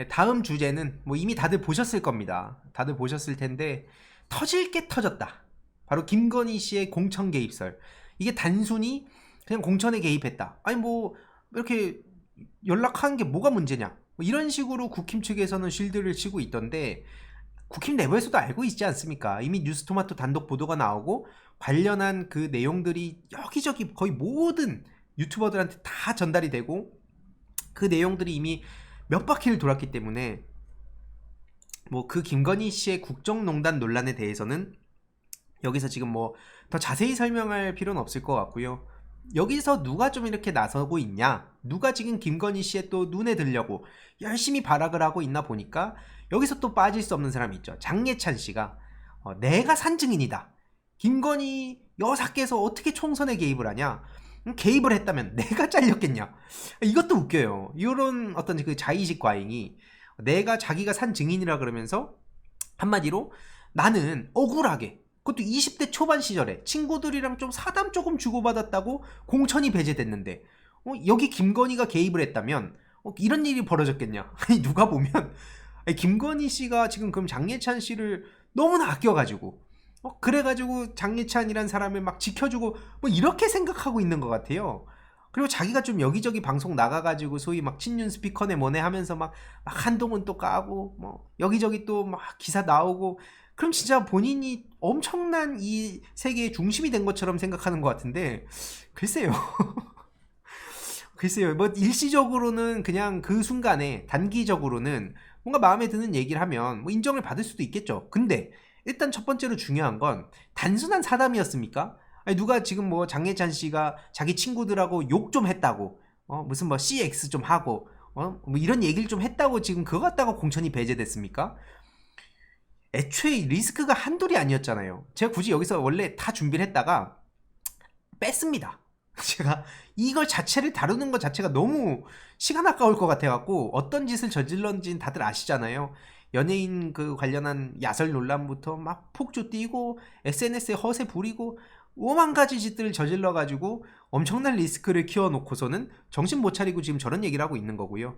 다음 주제는 뭐 이미 다들 보셨을 겁니다. 다들 보셨을 텐데 터질 게 터졌다. 바로 김건희 씨의 공천 개입설. 이게 단순히 그냥 공천에 개입했다. 아니 뭐 이렇게 연락한 게 뭐가 문제냐. 뭐 이런 식으로 국힘 측에서는 실드를 치고 있던데 국힘 내부에서도 알고 있지 않습니까? 이미 뉴스토마토 단독 보도가 나오고 관련한 그 내용들이 여기저기 거의 모든 유튜버들한테 다 전달이 되고 그 내용들이 이미 몇 바퀴를 돌았기 때문에 뭐 그 김건희 씨의 국정농단 논란에 대해서는 여기서 지금 뭐 더 자세히 설명할 필요는 없을 것 같고요. 여기서 누가 좀 이렇게 나서고 있냐, 누가 지금 김건희 씨의 또 눈에 들려고 열심히 발악을 하고 있나 보니까 여기서 또 빠질 수 없는 사람이 있죠. 장예찬 씨가 내가 산증인이다. 김건희 여사께서 어떻게 총선에 개입을 하냐? 개입을 했다면 내가 잘렸겠냐? 이것도 웃겨요. 이런 어떤 그 자의식 과잉이 내가 자기가 산 증인이라 그러면서 한마디로 나는 억울하게 그것도 20대 초반 시절에 친구들이랑 좀 사담 조금 주고받았다고 공천이 배제됐는데 여기 김건희가 개입을 했다면 이런 일이 벌어졌겠냐? 아니 누가 보면 아니, 김건희 씨가 지금 그럼 장예찬 씨를 너무나 아껴가지고 그래가지고 장예찬이란 사람을 막 지켜주고 뭐 이렇게 생각하고 있는 것 같아요. 그리고 자기가 좀 여기저기 방송 나가가지고 소위 막 친윤 스피커네 뭐네 하면서 막 한동훈 또 까고 뭐 여기저기 또 막 기사 나오고 그럼 진짜 본인이 엄청난 이 세계의 중심이 된 것처럼 생각하는 것 같은데 글쎄요. 글쎄요. 뭐 일시적으로는 그냥 그 순간에 단기적으로는 뭔가 마음에 드는 얘기를 하면 뭐 인정을 받을 수도 있겠죠. 근데 일단 첫 번째로 중요한 건 단순한 사담이었습니까? 아니 누가 지금 뭐 장예찬 씨가 자기 친구들하고 욕 좀 했다고 무슨 뭐 CX 좀 하고 뭐 이런 얘기를 좀 했다고 지금 그거 갖다가 공천이 배제됐습니까? 애초에 리스크가 한둘이 아니었잖아요. 제가 굳이 여기서 원래 다 준비를 했다가 뺐습니다. 제가 이걸 자체를 다루는 것 자체가 너무 시간 아까울 것 같아갖고 어떤 짓을 저질렀는지는 다들 아시잖아요. 연예인 그 관련한 야설 논란부터 막 폭주 띄고 SNS에 허세 부리고 오만 가지 짓들을 저질러가지고 엄청난 리스크를 키워놓고서는 정신 못 차리고 지금 저런 얘기를 하고 있는 거고요.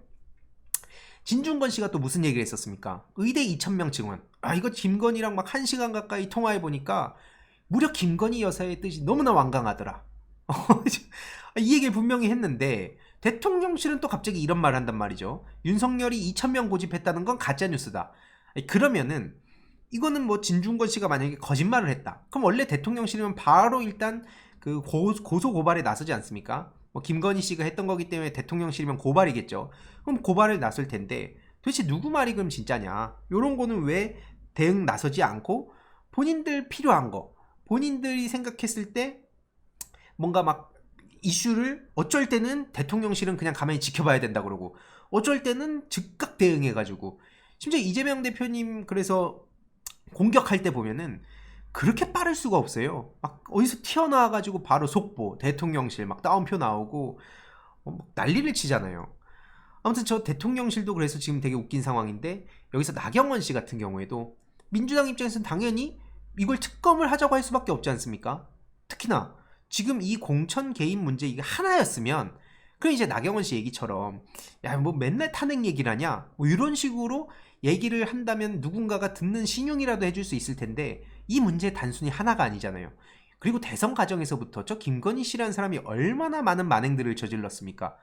진중권 씨가 또 무슨 얘기를 했었습니까? 의대 2,000명 증원. 아 이거 김건희랑 막 1시간 가까이 통화해보니까 무려 김건희 여사의 뜻이 너무나 완강하더라. 이 얘기를 분명히 했는데 대통령실은 또 갑자기 이런 말을 한단 말이죠. 윤석열이 2,000명 고집했다는 건 가짜뉴스다. 그러면은 이거는 뭐 진중권 씨가 만약에 거짓말을 했다. 그럼 원래 대통령실이면 바로 일단 그 고소 고발에 나서지 않습니까? 뭐 김건희 씨가 했던 거기 때문에 대통령실이면 고발이겠죠. 그럼 고발을 나설 텐데 도대체 누구 말이 그럼 진짜냐? 요런 거는 왜 대응 나서지 않고 본인들 필요한 거, 본인들이 생각했을 때 뭔가 막 이슈를 어쩔 때는 대통령실은 그냥 가만히 지켜봐야 된다 그러고 어쩔 때는 즉각 대응해가지고 심지어 이재명 대표님 그래서 공격할 때 보면은 그렇게 빠를 수가 없어요. 막 어디서 튀어나와가지고 바로 속보 대통령실 막 따옴표 나오고 난리를 치잖아요. 아무튼 저 대통령실도 그래서 지금 되게 웃긴 상황인데 여기서 나경원 씨 같은 경우에도 민주당 입장에서는 당연히 이걸 특검을 하자고 할 수밖에 없지 않습니까? 특히나 지금 이 공천 개입 문제 이게 하나였으면 그럼 이제 나경원 씨 얘기처럼 야 뭐 맨날 탄핵 얘기를 하냐 뭐 이런 식으로 얘기를 한다면 누군가가 듣는 신용이라도 해줄 수 있을 텐데 이 문제 단순히 하나가 아니잖아요. 그리고 대선 과정에서부터 저 김건희 씨라는 사람이 얼마나 많은 만행들을 저질렀습니까?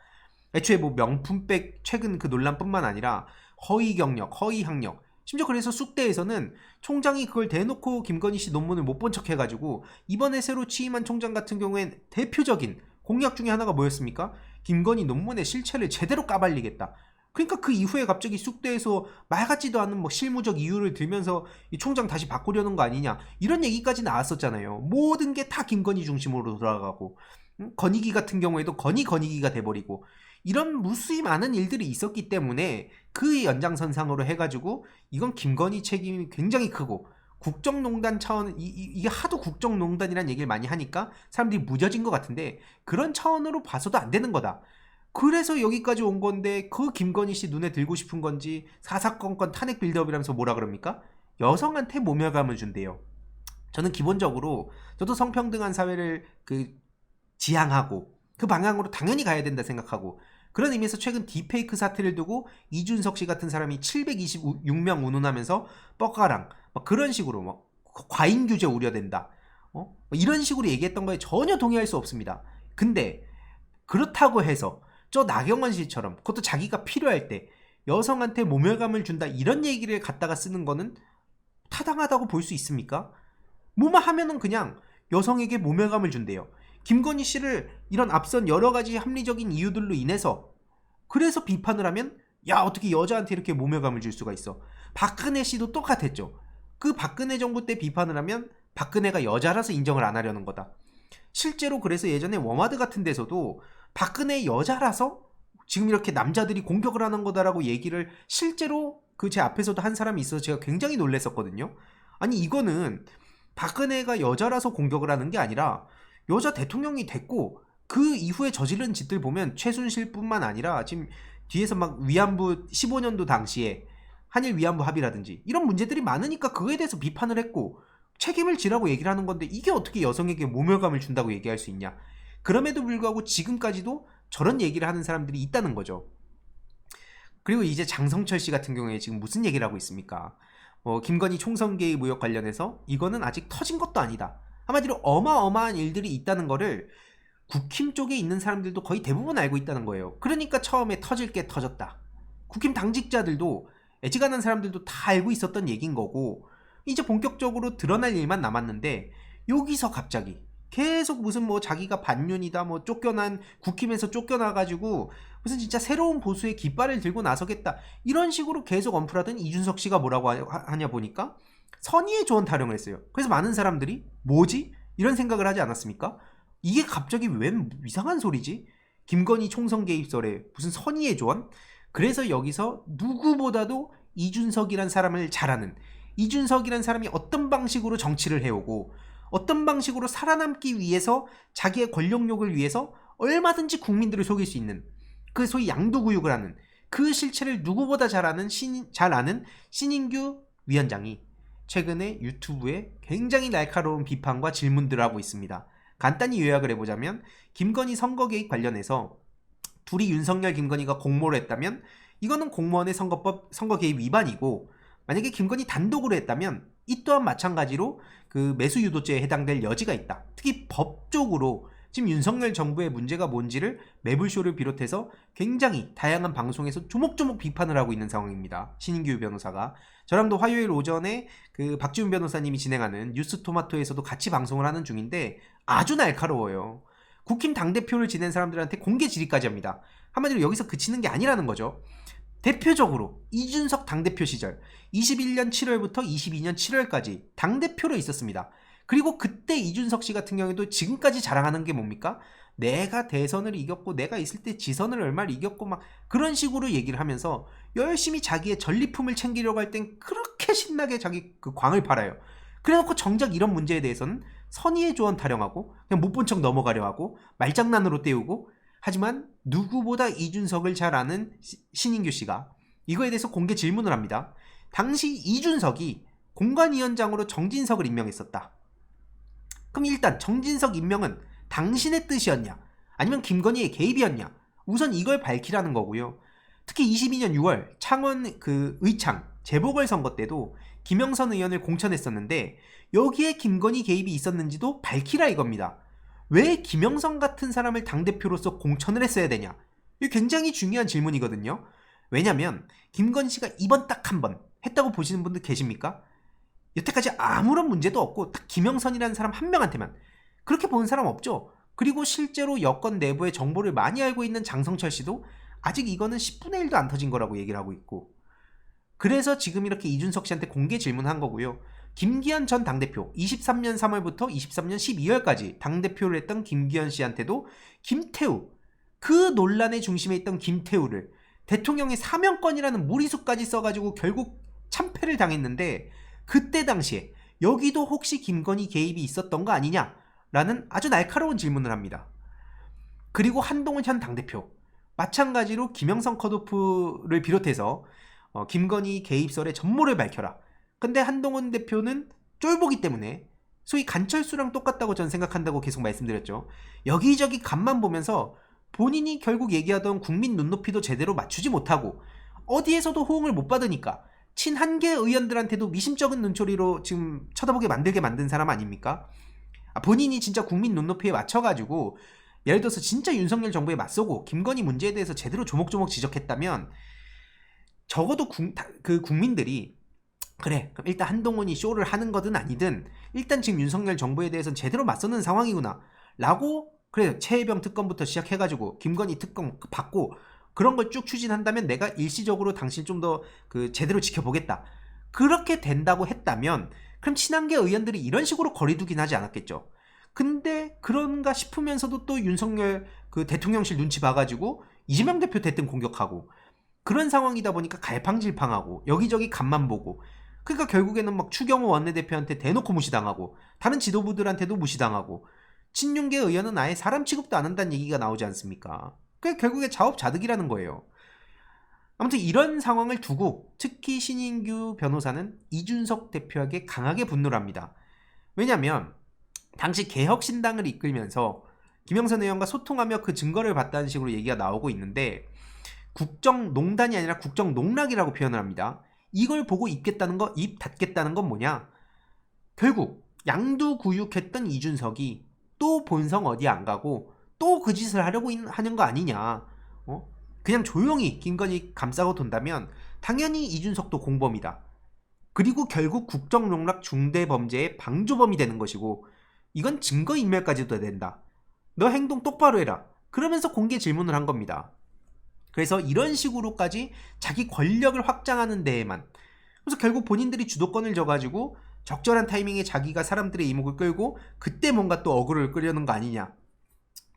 애초에 뭐 명품백 최근 그 논란뿐만 아니라 허위 경력, 허위 학력 심지어 그래서 쑥대에서는 총장이 그걸 대놓고 김건희 씨 논문을 못 본 척 해가지고 이번에 새로 취임한 총장 같은 경우엔 대표적인 공약 중에 하나가 뭐였습니까? 김건희 논문의 실체를 제대로 까발리겠다. 그러니까 그 이후에 갑자기 쑥대에서 말 같지도 않은 뭐 실무적 이유를 들면서 이 총장 다시 바꾸려는 거 아니냐 이런 얘기까지 나왔었잖아요. 모든 게 다 김건희 중심으로 돌아가고 건희기 같은 경우에도 건희기가 돼버리고 이런 무수히 많은 일들이 있었기 때문에 그 연장선상으로 해가지고 이건 김건희 책임이 굉장히 크고 국정농단 차원 이게 하도 국정농단이라는 얘기를 많이 하니까 사람들이 무뎌진 것 같은데 그런 차원으로 봐서도 안 되는 거다. 그래서 여기까지 온 건데 그 김건희 씨 눈에 들고 싶은 건지 사사건건 탄핵 빌드업이라면서 뭐라 그럽니까? 여성한테 모멸감을 준대요. 저는 기본적으로 저도 성평등한 사회를 그 지향하고 그 방향으로 당연히 가야 된다 생각하고 그런 의미에서 최근 딥페이크 사태를 두고 이준석 씨 같은 사람이 726명 운운하면서 뻑가랑 막 그런 식으로 막 과잉 규제 우려된다. 이런 식으로 얘기했던 거에 전혀 동의할 수 없습니다. 근데 그렇다고 해서 저 나경원 씨처럼 그것도 자기가 필요할 때 여성한테 모멸감을 준다 이런 얘기를 갖다가 쓰는 거는 타당하다고 볼 수 있습니까? 뭐만 하면은 그냥 여성에게 모멸감을 준대요. 김건희 씨를 이런 앞선 여러 가지 합리적인 이유들로 인해서 그래서 비판을 하면 야 어떻게 여자한테 이렇게 모멸감을 줄 수가 있어. 박근혜 씨도 똑같았죠. 그 박근혜 정부 때 비판을 하면 박근혜가 여자라서 인정을 안 하려는 거다. 실제로 그래서 예전에 워마드 같은 데서도 박근혜 여자라서 지금 이렇게 남자들이 공격을 하는 거다라고 얘기를 실제로 그 제 앞에서도 한 사람이 있어서 제가 굉장히 놀랐었거든요. 아니 이거는 박근혜가 여자라서 공격을 하는 게 아니라 여자 대통령이 됐고 그 이후에 저지른 짓들 보면 최순실뿐만 아니라 지금 뒤에서 막 위안부 15년도 당시에 한일 위안부 합의라든지 이런 문제들이 많으니까 그거에 대해서 비판을 했고 책임을 지라고 얘기를 하는 건데 이게 어떻게 여성에게 모멸감을 준다고 얘기할 수 있냐. 그럼에도 불구하고 지금까지도 저런 얘기를 하는 사람들이 있다는 거죠. 그리고 이제 장성철 씨 같은 경우에 지금 무슨 얘기를 하고 있습니까? 김건희 총선 개입 의혹 관련해서 이거는 아직 터진 것도 아니다. 한마디로 어마어마한 일들이 있다는 거를 국힘 쪽에 있는 사람들도 거의 대부분 알고 있다는 거예요. 그러니까 처음에 터질 게 터졌다. 국힘 당직자들도 애지간한 사람들도 다 알고 있었던 얘기인 거고 이제 본격적으로 드러날 일만 남았는데 여기서 갑자기 계속 무슨 뭐 자기가 반윤이다 뭐 쫓겨난 국힘에서 쫓겨나가지고 무슨 진짜 새로운 보수의 깃발을 들고 나서겠다 이런 식으로 계속 언플하던 이준석 씨가 뭐라고 하냐 보니까 선의의 조언 타령을 했어요. 그래서 많은 사람들이 뭐지? 이런 생각을 하지 않았습니까? 이게 갑자기 웬 이상한 소리지? 김건희 총선 개입설에 무슨 선의의 조언? 그래서 여기서 누구보다도 이준석이란 사람을 잘 아는 이준석이란 사람이 어떤 방식으로 정치를 해오고 어떤 방식으로 살아남기 위해서 자기의 권력욕을 위해서 얼마든지 국민들을 속일 수 있는 그 소위 양도구육을 하는 그 실체를 누구보다 잘 아는 신인규 위원장이 최근에 유튜브에 굉장히 날카로운 비판과 질문들을 하고 있습니다. 간단히 요약을 해보자면 김건희 선거 개입 관련해서 둘이 윤석열 김건희가 공모를 했다면 이거는 공무원의 선거법 선거 개입 위반이고 만약에 김건희 단독으로 했다면 이 또한 마찬가지로 그 매수 유도죄에 해당될 여지가 있다. 특히 법적으로 지금 윤석열 정부의 문제가 뭔지를 매불쇼를 비롯해서 굉장히 다양한 방송에서 조목조목 비판을 하고 있는 상황입니다. 신인규 변호사가 저랑도 화요일 오전에 그 박지훈 변호사님이 진행하는 뉴스토마토에서도 같이 방송을 하는 중인데 아주 날카로워요. 국힘 당대표를 지낸 사람들한테 공개 질의까지 합니다. 한마디로 여기서 그치는 게 아니라는 거죠. 대표적으로 이준석 당대표 시절 21년 7월부터 22년 7월까지 당대표로 있었습니다. 그리고 그때 이준석 씨 같은 경우에도 지금까지 자랑하는 게 뭡니까? 내가 대선을 이겼고 내가 있을 때 지선을 얼마를 이겼고 막 그런 식으로 얘기를 하면서 열심히 자기의 전리품을 챙기려고 할 땐 그렇게 신나게 자기 그 광을 팔아요. 그래놓고 정작 이런 문제에 대해서는 선의의 조언 타령하고 그냥 못 본 척 넘어가려 하고 말장난으로 때우고 하지만 누구보다 이준석을 잘 아는 신인규 씨가 이거에 대해서 공개 질문을 합니다. 당시 이준석이 공관위원장으로 정진석을 임명했었다. 그럼 일단 정진석 임명은 당신의 뜻이었냐? 아니면 김건희의 개입이었냐? 우선 이걸 밝히라는 거고요. 특히 22년 6월 창원 그 의창 재보궐선거 때도 김영선 의원을 공천했었는데 여기에 김건희 개입이 있었는지도 밝히라 이겁니다. 왜 김영선 같은 사람을 당대표로서 공천을 했어야 되냐? 이게 굉장히 중요한 질문이거든요. 왜냐면 김건희 씨가 이번 딱 한 번 했다고 보시는 분들 계십니까? 여태까지 아무런 문제도 없고 딱 김영선이라는 사람 한 명한테만 그렇게 보는 사람 없죠. 그리고 실제로 여권 내부의 정보를 많이 알고 있는 장성철 씨도 아직 이거는 10분의 1도 안 터진 거라고 얘기를 하고 있고 그래서 지금 이렇게 이준석 씨한테 공개 질문한 거고요. 김기현 전 당대표 23년 3월부터 23년 12월까지 당대표를 했던 김기현 씨한테도 김태우 그 논란의 중심에 있던 김태우를 대통령의 사면권이라는 무리수까지 써가지고 결국 참패를 당했는데 그때 당시에 여기도 혹시 김건희 개입이 있었던 거 아니냐라는 아주 날카로운 질문을 합니다. 그리고 한동훈 현 당대표 마찬가지로 김영선 컷오프를 비롯해서 김건희 개입설의 전모를 밝혀라. 근데 한동훈 대표는 쫄보기 때문에 소위 간철수랑 똑같다고 전 생각한다고 계속 말씀드렸죠. 여기저기 간만 보면서 본인이 결국 얘기하던 국민 눈높이도 제대로 맞추지 못하고 어디에서도 호응을 못 받으니까 친한계 의원들한테도 미심쩍은 눈초리로 지금 쳐다보게 만들게 만든 사람 아닙니까? 본인이 진짜 국민 눈높이에 맞춰가지고 예를 들어서 진짜 윤석열 정부에 맞서고 김건희 문제에 대해서 제대로 조목조목 지적했다면 적어도 그 국민들이 그래 그럼 일단 한동훈이 쇼를 하는 거든 아니든 일단 지금 윤석열 정부에 대해서는 제대로 맞서는 상황이구나 라고 그래 최혜병 특검부터 시작해가지고 김건희 특검 받고 그런 걸 쭉 추진한다면 내가 일시적으로 당신 좀 더 그 제대로 지켜보겠다 그렇게 된다고 했다면 그럼 친한계 의원들이 이런 식으로 거리두긴 하지 않았겠죠. 근데 그런가 싶으면서도 또 윤석열 그 대통령실 눈치 봐가지고 이재명 대표 대뜸 공격하고 그런 상황이다 보니까 갈팡질팡하고 여기저기 간만 보고 그러니까 결국에는 막 추경호 원내대표한테 대놓고 무시당하고 다른 지도부들한테도 무시당하고 친윤계 의원은 아예 사람 취급도 안 한다는 얘기가 나오지 않습니까? 그게 결국에 자업자득이라는 거예요. 아무튼 이런 상황을 두고 특히 신인규 변호사는 이준석 대표에게 강하게 분노를 합니다. 왜냐하면 당시 개혁신당을 이끌면서 김영선 의원과 소통하며 그 증거를 봤다는 식으로 얘기가 나오고 있는데 국정농단이 아니라 국정농락이라고 표현을 합니다. 이걸 보고 입 닫겠다는 건 뭐냐? 결국 양두구육했던 이준석이 또 본성 어디 안 가고 또 그 짓을 하려고 하는 거 아니냐? 그냥 조용히 김건희 감싸고 돈다면 당연히 이준석도 공범이다. 그리고 결국 국정농락 중대범죄의 방조범이 되는 것이고 이건 증거인멸까지도 된다. 너 행동 똑바로 해라. 그러면서 공개 질문을 한 겁니다. 그래서 이런 식으로까지 자기 권력을 확장하는 데에만 그래서 결국 본인들이 주도권을 져가지고 적절한 타이밍에 자기가 사람들의 이목을 끌고 그때 뭔가 또 어그로를 끌려는 거 아니냐.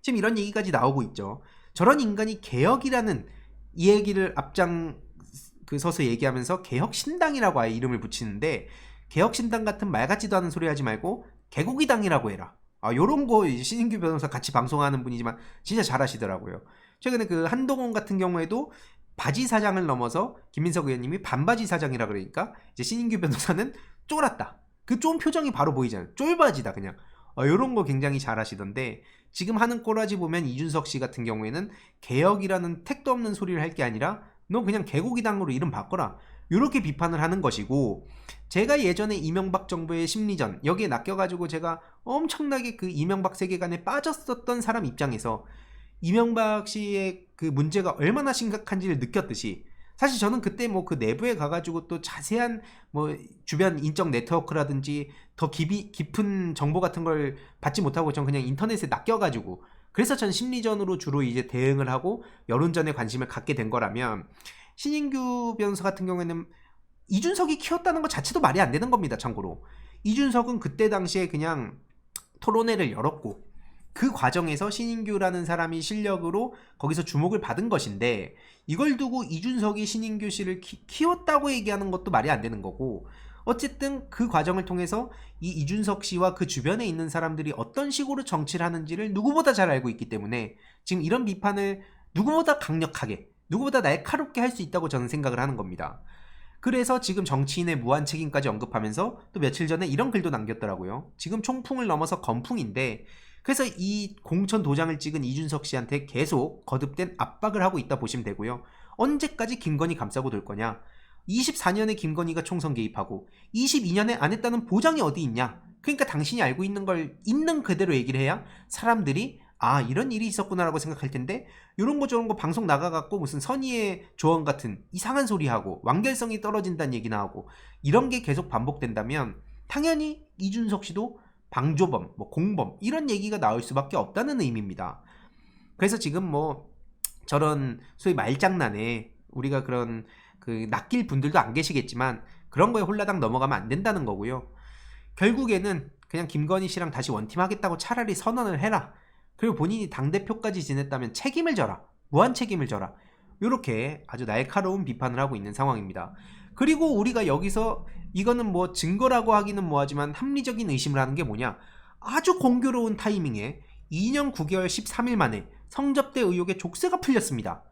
지금 이런 얘기까지 나오고 있죠. 저런 인간이 개혁이라는 이 얘기를 앞장서서 얘기하면서 개혁신당이라고 아예 이름을 붙이는데 개혁신당 같은 말 같지도 않은 소리 하지 말고 개고기당이라고 해라. 요런 거 신인규 변호사 같이 방송하는 분이지만 진짜 잘하시더라고요. 최근에 그 한동훈 같은 경우에도 바지 사장을 넘어서 김민석 의원님이 반바지 사장이라 그러니까 이제 신인규 변호사는 쫄았다. 그 쫀 표정이 바로 보이잖아요. 쫄바지다 그냥. 요런 거 굉장히 잘하시던데 지금 하는 꼬라지 보면 이준석 씨 같은 경우에는 개혁이라는 택도 없는 소리를 할 게 아니라 너 그냥 개고기당으로 이름 바꿔라. 이렇게 비판을 하는 것이고 제가 예전에 이명박 정부의 심리전 여기에 낚여가지고 제가 엄청나게 그 이명박 세계관에 빠졌었던 사람 입장에서 이명박 씨의 그 문제가 얼마나 심각한지를 느꼈듯이 사실 저는 그때 뭐 그 내부에 가가지고 또 자세한 뭐 주변 인적 네트워크라든지 더 깊은 정보 같은 걸 받지 못하고 전 그냥 인터넷에 낚여가지고 그래서 전 심리전으로 주로 이제 대응을 하고 여론전에 관심을 갖게 된 거라면 신인규 변호사 같은 경우에는 이준석이 키웠다는 것 자체도 말이 안 되는 겁니다. 참고로 이준석은 그때 당시에 그냥 토론회를 열었고 그 과정에서 신인규라는 사람이 실력으로 거기서 주목을 받은 것인데 이걸 두고 이준석이 신인규 씨를 키웠다고 얘기하는 것도 말이 안 되는 거고 어쨌든 그 과정을 통해서 이 이준석 씨와 그 주변에 있는 사람들이 어떤 식으로 정치를 하는지를 누구보다 잘 알고 있기 때문에 지금 이런 비판을 누구보다 강력하게 누구보다 날카롭게 할 수 있다고 저는 생각을 하는 겁니다. 그래서 지금 정치인의 무한 책임까지 언급하면서 또 며칠 전에 이런 글도 남겼더라고요. 지금 총풍을 넘어서 건풍인데 그래서 이 공천 도장을 찍은 이준석 씨한테 계속 거듭된 압박을 하고 있다 보시면 되고요. 언제까지 김건희 감싸고 돌 거냐? 24년에 김건희가 총선 개입하고 22년에 안 했다는 보장이 어디 있냐? 그러니까 당신이 알고 있는 걸 있는 그대로 얘기를 해야 사람들이 이런 일이 있었구나라고 생각할 텐데 이런 거 저런 거 방송 나가갖고 무슨 선의의 조언 같은 이상한 소리 하고 완결성이 떨어진다는 얘기나 하고 이런 게 계속 반복된다면 당연히 이준석 씨도 방조범, 뭐 공범 이런 얘기가 나올 수밖에 없다는 의미입니다. 그래서 지금 뭐 저런 소위 말장난에 우리가 그런 그 낚일 분들도 안 계시겠지만 그런 거에 홀라당 넘어가면 안 된다는 거고요. 결국에는 그냥 김건희 씨랑 다시 원팀하겠다고 차라리 선언을 해라. 그리고 본인이 당대표까지 지냈다면 책임을 져라. 무한 책임을 져라. 이렇게 아주 날카로운 비판을 하고 있는 상황입니다. 그리고 우리가 여기서 이거는 뭐 증거라고 하기는 뭐하지만 합리적인 의심을 하는 게 뭐냐. 아주 공교로운 타이밍에 2년 9개월 13일 만에 성접대 의혹의 족쇄가 풀렸습니다.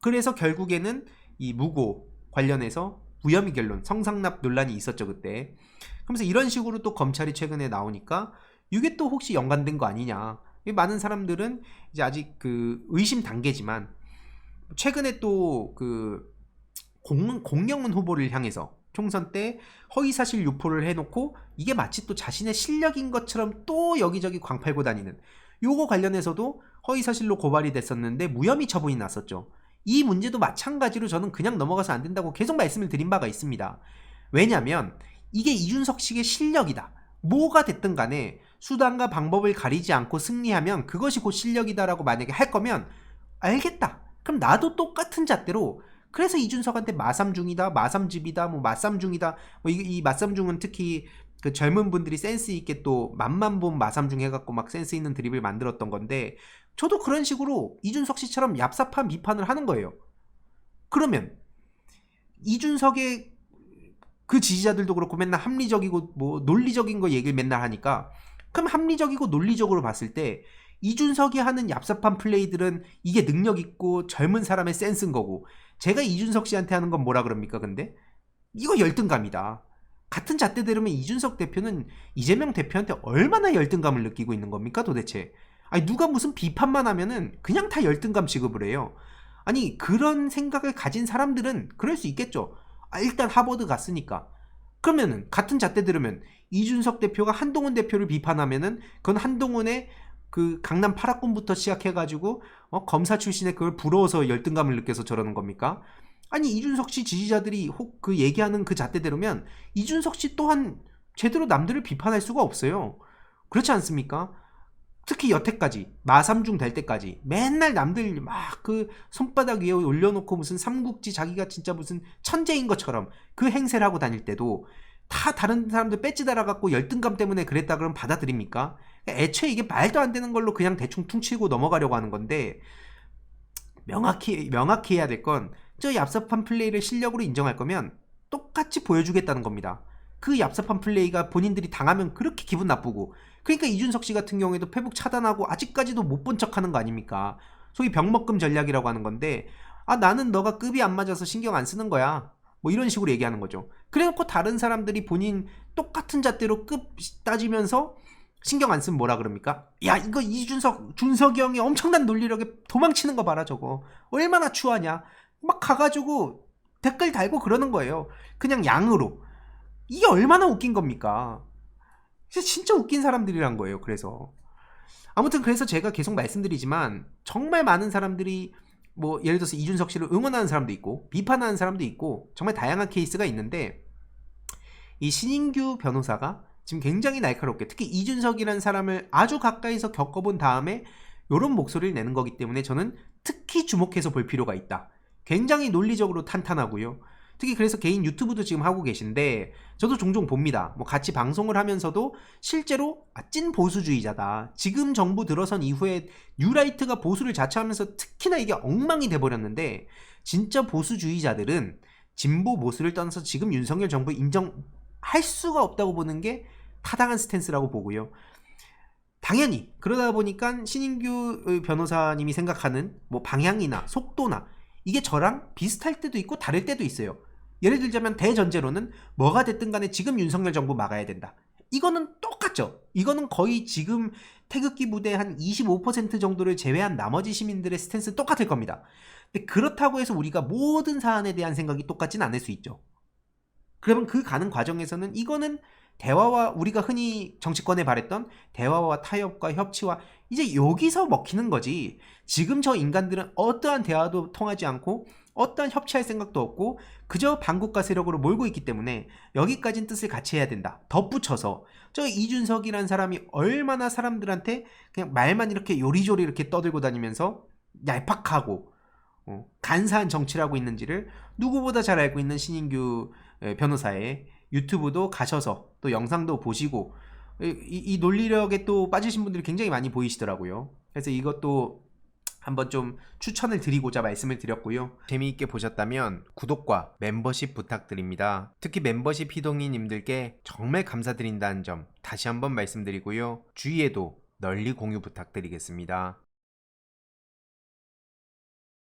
그래서 결국에는 이 무고 관련해서 무혐의 결론, 성상납 논란이 있었죠 그때. 그러면서 이런 식으로 또 검찰이 최근에 나오니까 이게 또 혹시 연관된 거 아니냐. 많은 사람들은 이제 아직 그 의심 단계지만 최근에 또 그 공영훈 후보를 향해서 총선 때 허위사실 유포를 해놓고 이게 마치 또 자신의 실력인 것처럼 또 여기저기 광팔고 다니는 요거 관련해서도 허위사실로 고발이 됐었는데 무혐의 처분이 났었죠. 이 문제도 마찬가지로 저는 그냥 넘어가서 안 된다고 계속 말씀을 드린 바가 있습니다. 왜냐면 이게 이준석 씨의 실력이다. 뭐가 됐든 간에 수단과 방법을 가리지 않고 승리하면 그것이 곧 실력이다라고 만약에 할 거면 알겠다. 그럼 나도 똑같은 잣대로 그래서 이준석한테 마삼중이다, 마삼집이다, 뭐 마삼중이다. 뭐 이 마삼중은 특히 그 젊은 분들이 센스 있게 또 맛만 본 마삼중 해갖고 막 센스 있는 드립을 만들었던 건데 저도 그런 식으로 이준석 씨처럼 얍삽한 비판을 하는 거예요. 그러면 이준석의 그 지지자들도 그렇고 맨날 합리적이고 뭐 논리적인 거 얘기를 맨날 하니까 그럼 합리적이고 논리적으로 봤을 때 이준석이 하는 얍삽한 플레이들은 이게 능력 있고 젊은 사람의 센스인 거고 제가 이준석 씨한테 하는 건 뭐라 그럽니까 근데? 이거 열등감이다. 같은 잣대 들으면 이준석 대표는 이재명 대표한테 얼마나 열등감을 느끼고 있는 겁니까 도대체? 아니 누가 무슨 비판만 하면은 그냥 다 열등감 취급을 해요. 아니 그런 생각을 가진 사람들은 그럴 수 있겠죠. 일단 하버드 갔으니까. 그러면은 같은 잣대 들으면 이준석 대표가 한동훈 대표를 비판하면은 그건 한동훈의 그 강남 8학군부터 시작해가지고 검사 출신의 그걸 부러워서 열등감을 느껴서 저러는 겁니까? 아니 이준석 씨 지지자들이 혹 그 얘기하는 그 잣대대로면 이준석 씨 또한 제대로 남들을 비판할 수가 없어요. 그렇지 않습니까? 특히 여태까지 마삼중 될 때까지 맨날 남들 막 그 손바닥 위에 올려놓고 무슨 삼국지 자기가 진짜 무슨 천재인 것처럼 그 행세를 하고 다닐 때도 다 다른 사람들 배지 달아갖고 열등감 때문에 그랬다 그러면 받아들입니까? 애초에 이게 말도 안 되는 걸로 그냥 대충 퉁치고 넘어가려고 하는 건데 명확히 해야 될 건 저 얍삽한 플레이를 실력으로 인정할 거면 똑같이 보여주겠다는 겁니다. 그 얍삽한 플레이가 본인들이 당하면 그렇게 기분 나쁘고 그러니까 이준석 씨 같은 경우에도 페북 차단하고 아직까지도 못 본 척하는 거 아닙니까? 소위 병먹금 전략이라고 하는 건데 나는 너가 급이 안 맞아서 신경 안 쓰는 거야. 뭐 이런 식으로 얘기하는 거죠. 그래놓고 다른 사람들이 본인 똑같은 잣대로 급 따지면서 신경 안 쓰면 뭐라 그럽니까? 야 이거 준석이 형이 엄청난 논리력에 도망치는 거 봐라 저거. 얼마나 추하냐. 막 가가지고 댓글 달고 그러는 거예요. 그냥 양으로. 이게 얼마나 웃긴 겁니까? 진짜 웃긴 사람들이란 거예요. 그래서 아무튼 그래서 제가 계속 말씀드리지만 정말 많은 사람들이 뭐 예를 들어서 이준석 씨를 응원하는 사람도 있고 비판하는 사람도 있고 정말 다양한 케이스가 있는데 이 신인규 변호사가 지금 굉장히 날카롭게 특히 이준석이라는 사람을 아주 가까이서 겪어본 다음에 이런 목소리를 내는 거기 때문에 저는 특히 주목해서 볼 필요가 있다. 굉장히 논리적으로 탄탄하고요. 특히 그래서 개인 유튜브도 지금 하고 계신데 저도 종종 봅니다. 뭐 같이 방송을 하면서도 실제로 찐 보수주의자다. 지금 정부 들어선 이후에 뉴라이트가 보수를 자처하면서 특히나 이게 엉망이 돼버렸는데 진짜 보수주의자들은 진보 보수를 떠나서 지금 윤석열 정부 인정할 수가 없다고 보는 게 타당한 스탠스라고 보고요. 당연히 그러다 보니까 신인규 변호사님이 생각하는 뭐 방향이나 속도나 이게 저랑 비슷할 때도 있고 다를 때도 있어요. 예를 들자면 대전제로는 뭐가 됐든 간에 지금 윤석열 정부 막아야 된다. 이거는 똑같죠. 이거는 거의 지금 태극기 부대 한 25% 정도를 제외한 나머지 시민들의 스탠스 똑같을 겁니다. 근데 그렇다고 해서 우리가 모든 사안에 대한 생각이 똑같진 않을 수 있죠. 그러면 그 가는 과정에서는 이거는 대화와 우리가 흔히 정치권에 바랬던 대화와 타협과 협치와 이제 여기서 먹히는 거지. 지금 저 인간들은 어떠한 대화도 통하지 않고 어떠한 협치할 생각도 없고 그저 반국가 세력으로 몰고 있기 때문에 여기까지는 뜻을 같이 해야 된다. 덧붙여서 저 이준석이라는 사람이 얼마나 사람들한테 그냥 말만 이렇게 요리조리 이렇게 떠들고 다니면서 얄팍하고 간사한 정치를 하고 있는지를 누구보다 잘 알고 있는 신인규 변호사의 유튜브도 가셔서 또 영상도 보시고 이 논리력에 또 빠지신 분들이 굉장히 많이 보이시더라고요. 그래서 이것도 한번 좀 추천을 드리고자 말씀을 드렸고요. 재미있게 보셨다면 구독과 멤버십 부탁드립니다. 특히 멤버십 희동이님들께 정말 감사드린다는 점 다시 한번 말씀드리고요. 주위에도 널리 공유 부탁드리겠습니다.